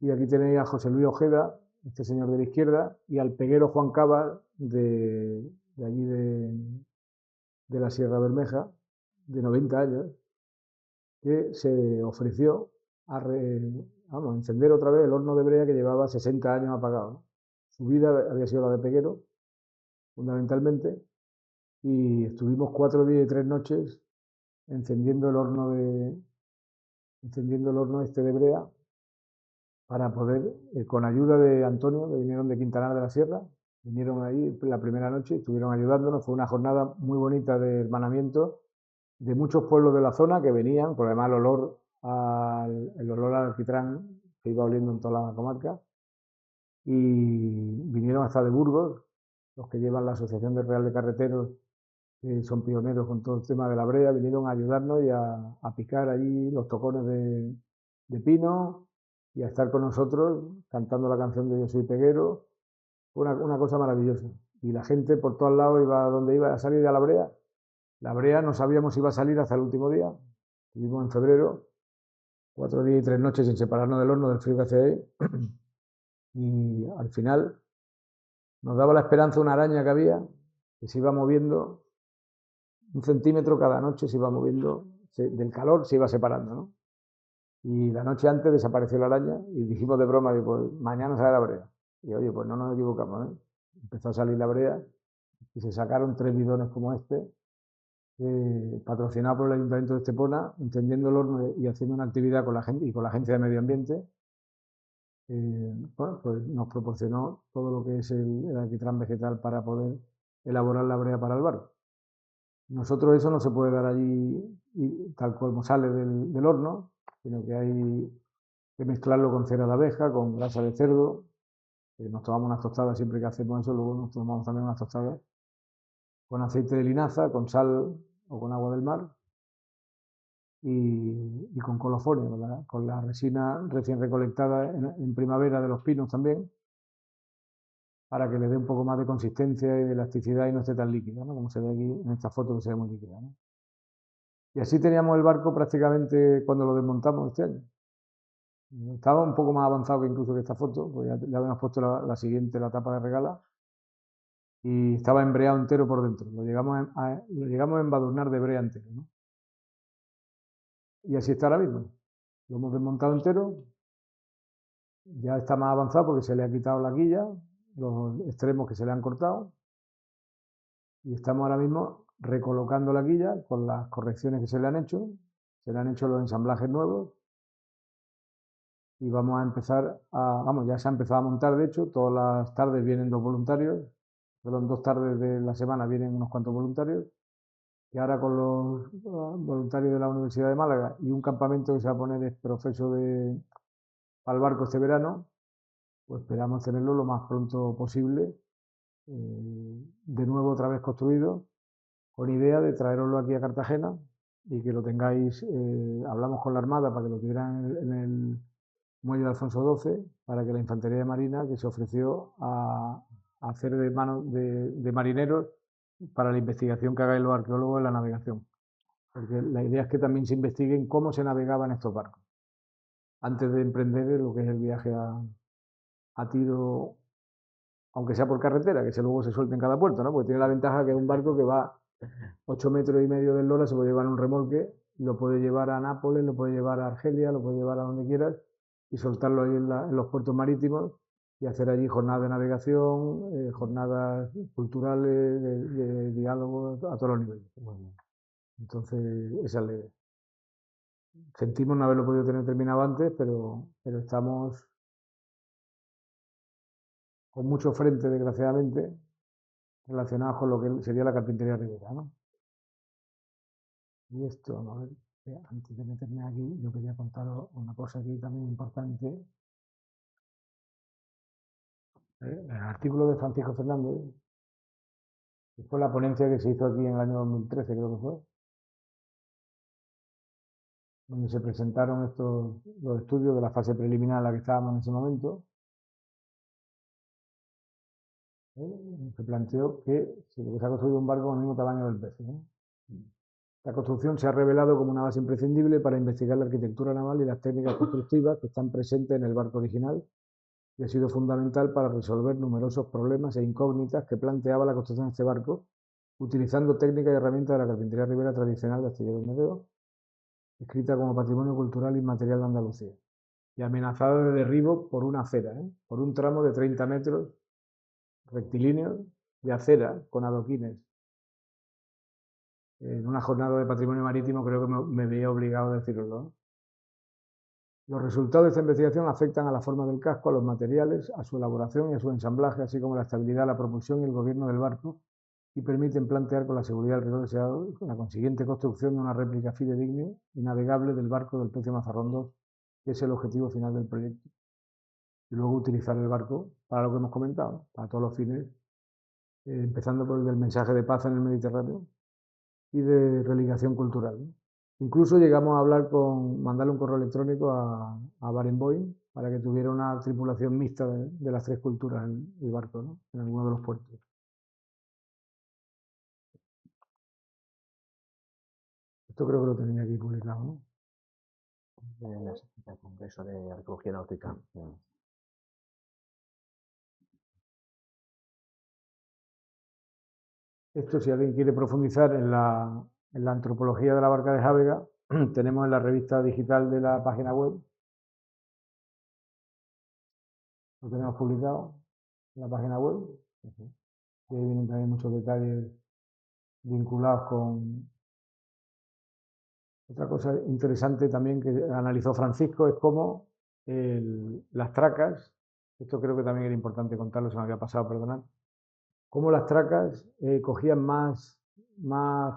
Y aquí tenéis a José Luis Ojeda, este señor de la izquierda, y al peguero Juan Cava de allí de la Sierra Bermeja, de 90 años, que se ofreció a encender otra vez el horno de brea que llevaba 60 años apagado, ¿no? Su vida había sido la de peguero, fundamentalmente, y estuvimos 4 días y 3 noches encendiendo el horno este de brea para poder, con ayuda de Antonio, que vinieron de Quintanar de la Sierra, vinieron ahí la primera noche, estuvieron ayudándonos. Fue una jornada muy bonita de hermanamiento de muchos pueblos de la zona que venían, por además el olor al alquitrán que iba oliendo en toda la comarca, y vinieron hasta de Burgos, los que llevan la Asociación de Real de Carreteros, que son pioneros con todo el tema de la brea, vinieron a ayudarnos y a picar allí los tocones de pino y a estar con nosotros cantando la canción de Yo soy peguero. Fue una cosa maravillosa. Y la gente por todos lados iba donde iba a salir de la brea. La brea no sabíamos si iba a salir hasta el último día. Estuvimos en febrero, 4 días y 3 noches sin separarnos del horno, del frío que hace ahí. Y al final nos daba la esperanza una araña que había, que se iba moviendo 1 centímetro cada noche, se iba moviendo, del calor se iba separando, ¿no? Y la noche antes desapareció la araña y dijimos de broma, pues mañana sale la brea. Y oye, pues no nos equivocamos, ¿eh? Empezó a salir la brea y se sacaron 3 bidones como este, patrocinado por el Ayuntamiento de Estepona, encendiendo el horno y haciendo una actividad con la gente y con la Agencia de Medio Ambiente. Bueno, pues nos proporcionó todo lo que es el alquitrán vegetal para poder elaborar la brea para el barro. Nosotros eso no se puede dar allí tal como sale del horno, sino que hay que mezclarlo con cera de abeja, con grasa de cerdo. Nos tomamos unas tostadas siempre que hacemos eso, luego nos tomamos también unas tostadas con aceite de linaza, con sal o con agua del mar y con colofones, con la resina recién recolectada en primavera de los pinos también, para que le dé un poco más de consistencia y de elasticidad y no esté tan líquida, ¿no? Como se ve aquí en esta foto que se ve muy líquida, ¿no? Y así teníamos el barco prácticamente cuando lo desmontamos este año. Estaba un poco más avanzado que incluso que esta foto, pues ya habíamos puesto la siguiente, la tapa de regala, y estaba embreado entero por dentro. Lo llegamos a embadurnar de brea entero, ¿no? Y así está ahora mismo. Lo hemos desmontado entero, ya está más avanzado porque se le ha quitado la quilla, los extremos que se le han cortado, y estamos ahora mismo recolocando la quilla con las correcciones que se le han hecho los ensamblajes nuevos, y vamos a empezar ya se ha empezado a montar, de hecho, todas las tardes vienen 2 voluntarios, perdón, 2 tardes de la semana vienen unos cuantos voluntarios, y ahora con los voluntarios de la Universidad de Málaga y un campamento que se va a poner profeso al barco este verano, pues esperamos tenerlo lo más pronto posible, de nuevo otra vez construido, con idea de traeroslo aquí a Cartagena y que lo tengáis, hablamos con la Armada para que lo tuvieran en el muelle de Alfonso XII, para que la Infantería de Marina, que se ofreció a hacer de mano de marineros para la investigación que hagáis los arqueólogos en la navegación. Porque la idea es que también se investiguen cómo se navegaban estos barcos, antes de emprender lo que es el viaje a tiro, aunque sea por carretera, que luego se suelte en cada puerto, ¿no? Porque tiene la ventaja que es un barco que va 8,5 metros del Lola, se puede llevar en un remolque, lo puede llevar a Nápoles, lo puede llevar a Argelia, lo puede llevar a donde quieras y soltarlo ahí en los puertos marítimos y hacer allí jornadas de navegación, jornadas culturales, de diálogo a todos los niveles. Entonces, esa es la idea. Sentimos no haberlo podido tener terminado antes, pero estamos con mucho frente, desgraciadamente, relacionados con lo que sería la carpintería ribera, ¿no? Y esto, vamos a ver, antes de meterme aquí, yo quería contaros una cosa aquí también importante. El artículo de Francisco Fernández, que fue la ponencia que se hizo aquí en el año 2013, creo que fue, donde se presentaron los estudios de la fase preliminar en la que estábamos en ese momento. Se planteó que se ha construido un barco con el mismo tamaño del pez. La construcción se ha revelado como una base imprescindible para investigar la arquitectura naval y las técnicas constructivas que están presentes en el barco original y ha sido fundamental para resolver numerosos problemas e incógnitas que planteaba la construcción de este barco, utilizando técnicas y herramientas de la carpintería ribera tradicional de Astilleros Medeo, escrita como patrimonio cultural inmaterial de Andalucía, y amenazado de derribo por una acera, por un tramo de 30 metros rectilíneos de acera con adoquines. En una jornada de patrimonio marítimo creo que me veía obligado a decirlo, ¿no? Los resultados de esta investigación afectan a la forma del casco, a los materiales, a su elaboración y a su ensamblaje, así como la estabilidad, la propulsión y el gobierno del barco, y permiten plantear con la seguridad del rigor deseado la consiguiente construcción de una réplica fidedigna y navegable del barco del Pecio Mazarrón II, que es el objetivo final del proyecto. Y luego utilizar el barco para lo que hemos comentado, para todos los fines, empezando por el del mensaje de paz en el Mediterráneo y de religación cultural, ¿no? Incluso llegamos a hablar mandarle un correo electrónico a Barenboim para que tuviera una tripulación mixta de las tres culturas en el barco, ¿no? En alguno de los puertos. Esto creo que lo tenía aquí publicado, ¿no? En el Congreso de Arqueología Náutica. Esto, si alguien quiere profundizar en la antropología de la barca de Jávega, tenemos en la revista digital de la página web, lo tenemos publicado en la página web, y ahí vienen también muchos detalles vinculados con... Otra cosa interesante también que analizó Francisco es cómo las tracas, esto creo que también era importante contarlo, se me había pasado, perdonad, cómo las tracas cogían más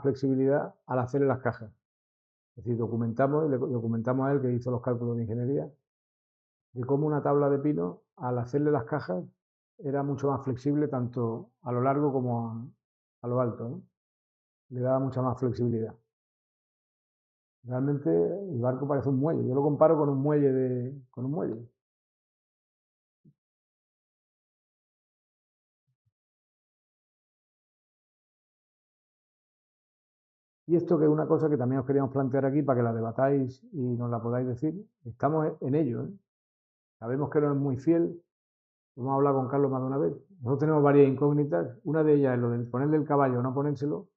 flexibilidad al hacer las cajas. Es decir, documentamos a él, que hizo los cálculos de ingeniería, de cómo una tabla de pino, al hacerle las cajas, era mucho más flexible tanto a lo largo como a lo alto, ¿no? Le daba mucha más flexibilidad. Realmente el barco parece un muelle. Yo lo comparo con un muelle con un muelle. Y esto que es una cosa que también os queríamos plantear aquí para que la debatáis y nos la podáis decir. Estamos en ello, ¿eh? Sabemos que no es muy fiel. Hemos hablado con Carlos más de una vez. Nosotros tenemos varias incógnitas. Una de ellas es lo de ponerle el caballo o no ponérselo.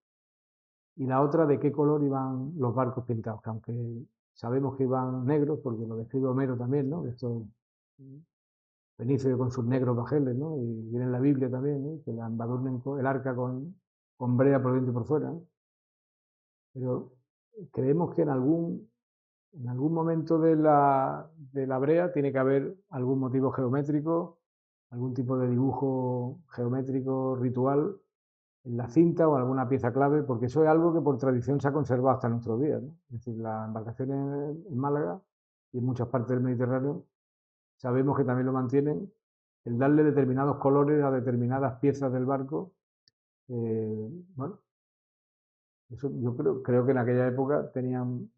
Y la otra de qué color iban los barcos pintados, que aunque sabemos que iban negros, porque lo describe Homero también, ¿no? Esto Fenicio con sus negros bajeles, ¿no? Y viene en la Biblia también, ¿no? Que la embadurnen el arca con brea por dentro y por fuera, ¿no? Pero creemos que en algún momento de la brea tiene que haber algún motivo geométrico, algún tipo de dibujo geométrico ritual en la cinta o alguna pieza clave, porque eso es algo que por tradición se ha conservado hasta nuestros días, ¿no? Es decir, las embarcaciones en Málaga y en muchas partes del Mediterráneo sabemos que también lo mantienen, el darle determinados colores a determinadas piezas del barco, bueno, Eso yo creo que en aquella época tenían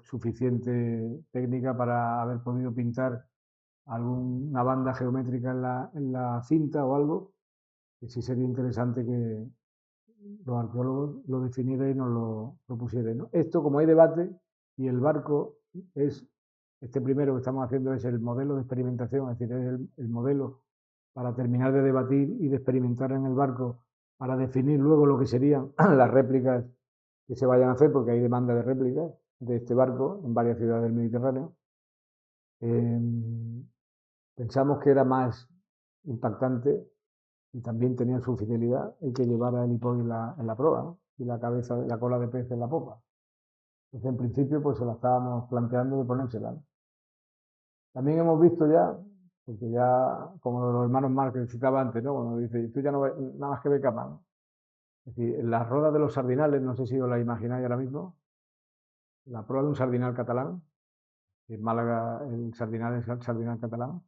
suficiente técnica para haber podido pintar alguna banda geométrica en la cinta o algo, que sí sería interesante que los arqueólogos lo definieran y nos lo propusieran, ¿no? Esto, como hay debate, y el barco es, este primero que estamos haciendo es el modelo de experimentación, es decir, es el modelo para terminar de debatir y de experimentar en el barco, para definir luego lo que serían las réplicas que se vayan a hacer, porque hay demanda de réplicas de este barco en varias ciudades del Mediterráneo. Pensamos que era más impactante y también tenía su fidelidad el que llevara el hipón en la proa, ¿no? Y la cabeza, la cola de pez en la popa. Entonces, en principio, pues se la estábamos planteando de ponérsela, ¿no? También hemos visto ya, porque ya, como los hermanos Marx que citaba antes, ¿no? Cuando dice, tú ya no ves nada más que ve cama, ¿no? Es decir, en las rodas de los sardinales, no sé si os la imagináis ahora mismo, la proa de un sardinal catalán, en Málaga el sardinal es el sardinal catalán,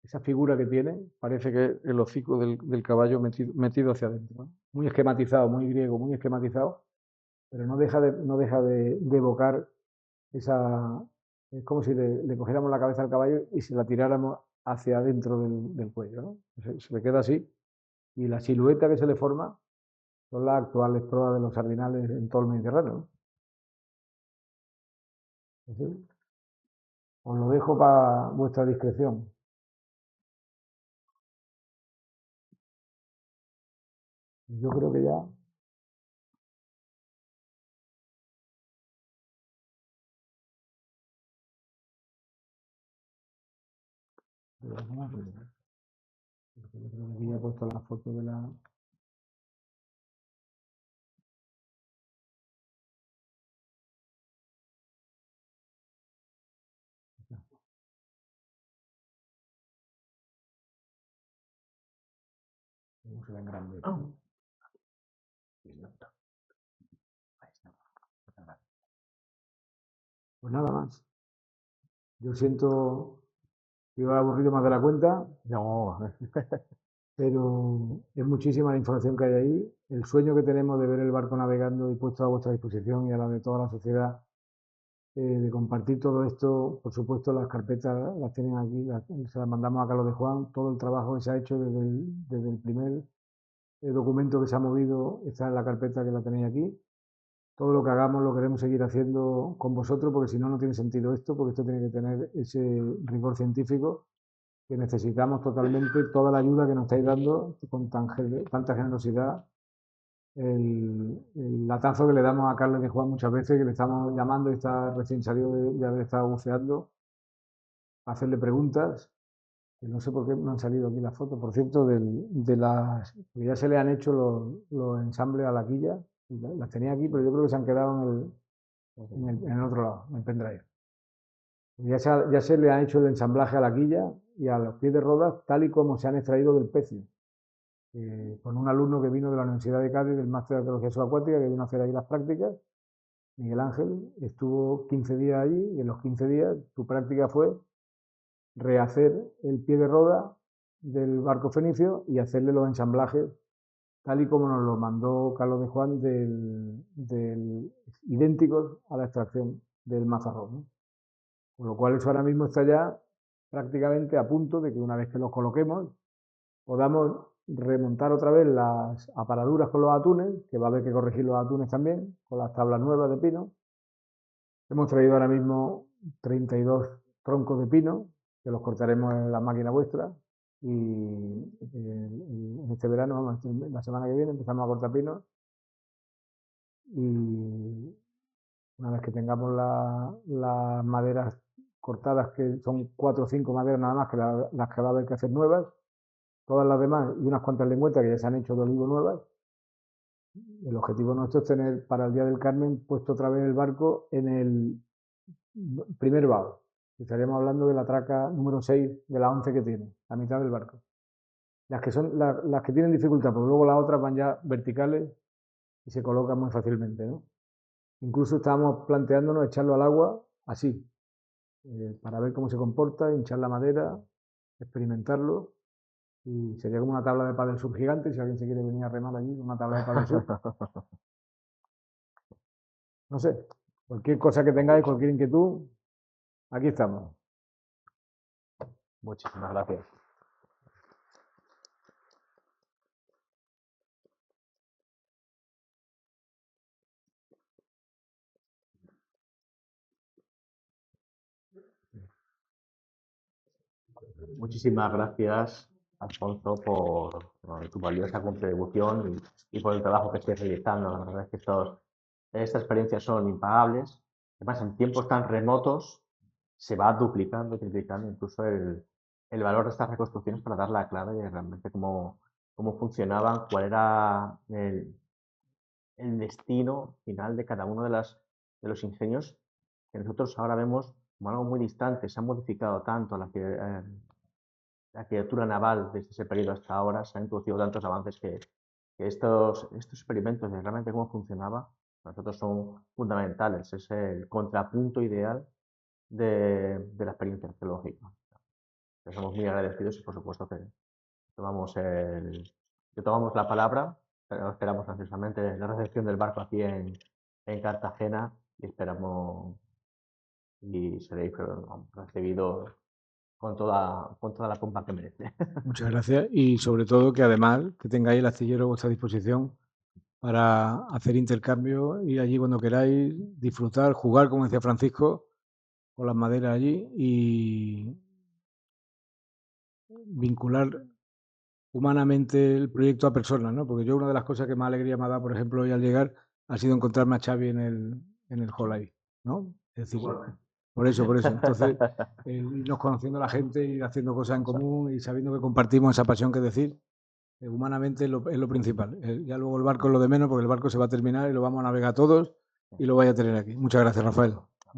esa figura que tiene parece que el hocico del caballo metido hacia adentro, ¿no? Muy esquematizado, muy griego, muy esquematizado, pero no deja de evocar esa... Es como si le cogiéramos la cabeza al caballo y se la tiráramos hacia adentro del cuello, ¿no? Se le queda así, y la silueta que se le forma son las actuales proas de los sardinales en todo el Mediterráneo, ¿no? Entonces, os lo dejo para vuestra discreción. Yo creo que ya... Yo creo que aquí he puesto la foto de la... ¿Cómo se ve en grande? Pues nada más. Yo siento que iba aburrido más de la cuenta, No, pero es muchísima la información que hay ahí. El sueño que tenemos de ver el barco navegando y puesto a vuestra disposición y a la de toda la sociedad, de compartir todo esto. Por supuesto, las carpetas las tienen aquí, se las mandamos a Carlos de Juan. Todo el trabajo que se ha hecho desde el primer documento que se ha movido está en la carpeta que la tenéis aquí. Todo lo que hagamos lo queremos seguir haciendo con vosotros, porque si no, no tiene sentido esto, porque esto tiene que tener ese rigor científico que necesitamos totalmente, toda la ayuda que nos estáis dando con tanta generosidad. El latazo que le damos a Carlos de Juan muchas veces, que le estamos llamando y está recién salido de haber estado buceando, a hacerle preguntas, que no sé por qué no han salido aquí las fotos, por cierto, de las que ya se le han hecho los ensambles a la quilla, las tenía aquí, pero yo creo que se han quedado en el otro lado, en el pendrive. Ya se le ha hecho el ensamblaje a la quilla y a los pies de rodas, tal y como se han extraído del pecio. Con un alumno que vino de la Universidad de Cádiz, del máster de arqueología subacuática, que vino a hacer ahí las prácticas, Miguel Ángel, estuvo 15 días allí y en los 15 días su práctica fue rehacer el pie de roda del barco fenicio y hacerle los ensamblajes tal y como nos lo mandó Carlos de Juan, idénticos a la extracción del mazarrón, ¿no? Con lo cual eso ahora mismo está ya prácticamente a punto de que una vez que los coloquemos podamos remontar otra vez las aparaduras con los atunes, que va a haber que corregir los atunes también, con las tablas nuevas de pino. Hemos traído ahora mismo 32 troncos de pino, que los cortaremos en la máquina vuestra, y en este verano, la semana que viene, empezamos a cortar pinos, y una vez que tengamos las maderas cortadas, que son 4 o 5 maderas nada más, que las que va a haber que hacer nuevas, todas las demás y unas cuantas lengüetas que ya se han hecho de olivo nuevas. El objetivo nuestro es tener para el Día del Carmen puesto otra vez el barco en el primer vado. Estaríamos hablando de la traca número 6 de las 11 que tiene, la mitad del barco. Las que son las que tienen dificultad, porque luego las otras van ya verticales y se colocan muy fácilmente, ¿no? Incluso estábamos planteándonos echarlo al agua así, para ver cómo se comporta, hinchar la madera, experimentarlo, Y sería como una tabla de pádel surf gigante, si alguien se quiere venir a remar allí, una tabla de pádel surf. No sé, cualquier cosa que tengáis, cualquier inquietud, aquí estamos. Muchísimas gracias. Muchísimas gracias, Alfonso, por tu valiosa contribución y por el trabajo que estés realizando. La verdad es que estas experiencias son impagables. Además, en tiempos tan remotos se va duplicando, triplicando incluso el valor de estas reconstrucciones para dar la clave de realmente cómo funcionaban, cuál era el destino final de cada uno de los ingenios que nosotros ahora vemos como algo muy distante. Se ha modificado tanto la arquitectura naval desde ese periodo hasta ahora, se han introducido tantos avances que estos experimentos de realmente cómo funcionaba, para nosotros son fundamentales. Es el contrapunto ideal de la experiencia arqueológica. Estamos muy agradecidos y, por supuesto, que tomamos la palabra. Esperamos ansiosamente la recepción del barco aquí en Cartagena y esperamos y seréis recibidos con toda la pompa que merece. Muchas gracias y sobre todo que además que tengáis el astillero a vuestra disposición para hacer intercambio, ir allí cuando queráis, disfrutar, jugar, como decía Francisco, con las maderas allí y vincular humanamente el proyecto a personas, ¿no? Porque yo una de las cosas que más alegría me ha dado, por ejemplo, hoy al llegar, ha sido encontrarme a Xavi en el hall ahí, ¿no? Es decir, por eso. Entonces, irnos conociendo a la gente, ir haciendo cosas en común y sabiendo que compartimos esa pasión que decir, humanamente es lo principal. Ya luego el barco es lo de menos, porque el barco se va a terminar y lo vamos a navegar todos y lo vais a tener aquí. Muchas gracias, Rafael.